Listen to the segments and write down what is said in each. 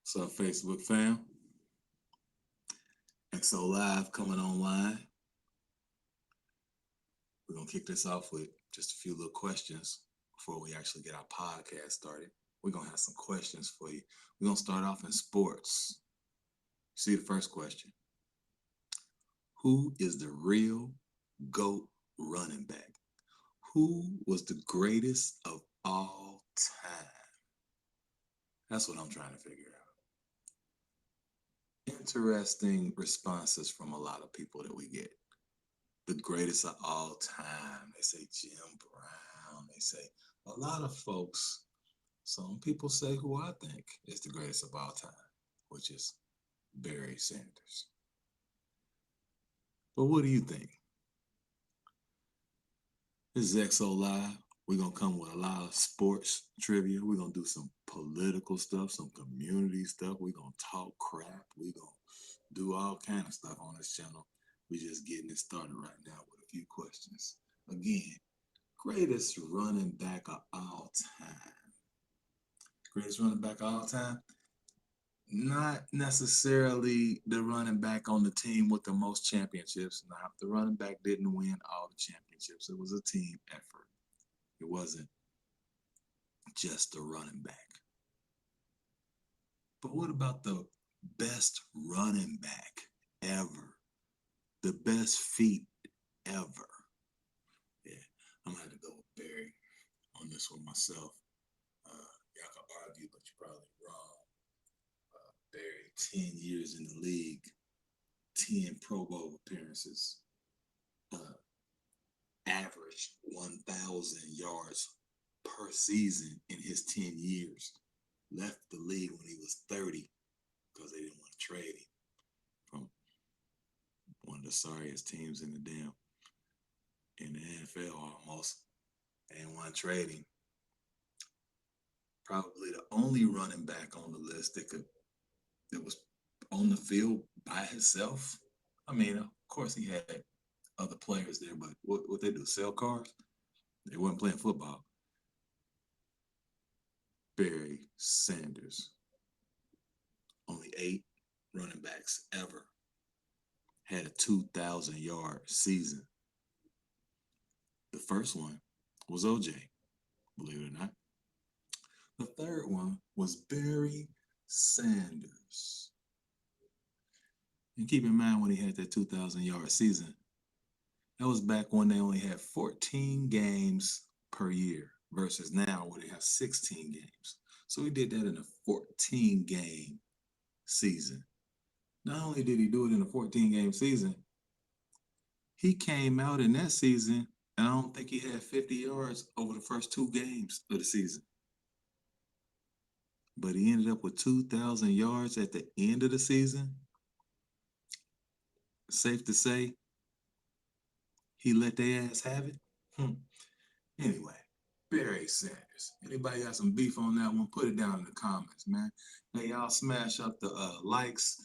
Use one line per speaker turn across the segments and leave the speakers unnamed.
What's up, Facebook fam? XO Live coming online. We're going to kick this off with just a few little questions before we actually get our podcast started. We're going to have some questions for you. We're going to start off in sports. See the first question. Who is the real GOAT running back? Who was the greatest of all time? That's what I'm trying to figure out. Interesting responses from a lot of people that we get. The greatest of all time. They say Jim Brown. They say a lot of folks. Some people say who I think is the greatest of all time, which is Barry Sanders. But what do you think? This is XO Live. We're going to come with a lot of sports trivia. We're going to do some political stuff, some community stuff. We're going to talk crap. We're going to do all kind of stuff on this channel. We're just getting it started right now with a few questions. Again, greatest running back of all time. Greatest running back of all time? Not necessarily the running back on the team with the most championships. Now, the running back didn't win all the championships. It was a team effort. It wasn't just the running back. But what about the best running back ever? The best feat ever? Yeah, I'm going to have to go with Barry on this one myself. Y'all can argue, but you're probably wrong. Barry, 10 years in the league, 10 Pro Bowl appearances, averaged 1,000 yards per season in his 10 years. Left the league when he was 30 because they didn't want to trade him from one of the sorriest teams in the NFL almost. They didn't want to trade him. Probably the only running back on the list that was on the field by himself. I mean, of course he had other players there, but what they do, sell cars? They weren't playing football. Barry Sanders. Only 8 running backs ever had a 2,000-yard season. The first one was OJ, believe it or not. The third one was Barry Sanders. And keep in mind when he had that 2,000-yard season, that was back when they only had 14 games per year versus now where they have 16 games. So he did that in a 14-game season. Not only did he do it in a 14-game season, he came out in that season, and I don't think he had 50 yards over the first 2 games of the season. But he ended up with 2,000 yards at the end of the season. Safe to say, he let their ass have it. Anyway, Barry Sanders. Anybody got some beef on that one? Put it down in the comments, man. Hey, y'all smash up the likes.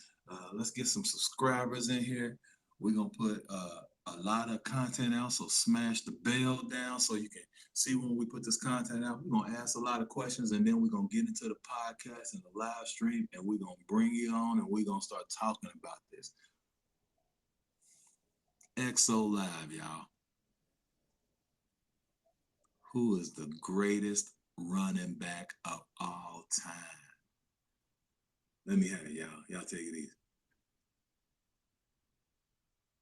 Let's get some subscribers in here. We're going to put a lot of content out, so smash the bell down so you can see when we put this content out. We're going to ask a lot of questions, and then we're going to get into the podcast and the live stream, and we're going to bring you on, and we're going to start talking about this. XO Live, y'all. Who is the greatest running back of all time? Let me have it, y'all. Y'all take it easy.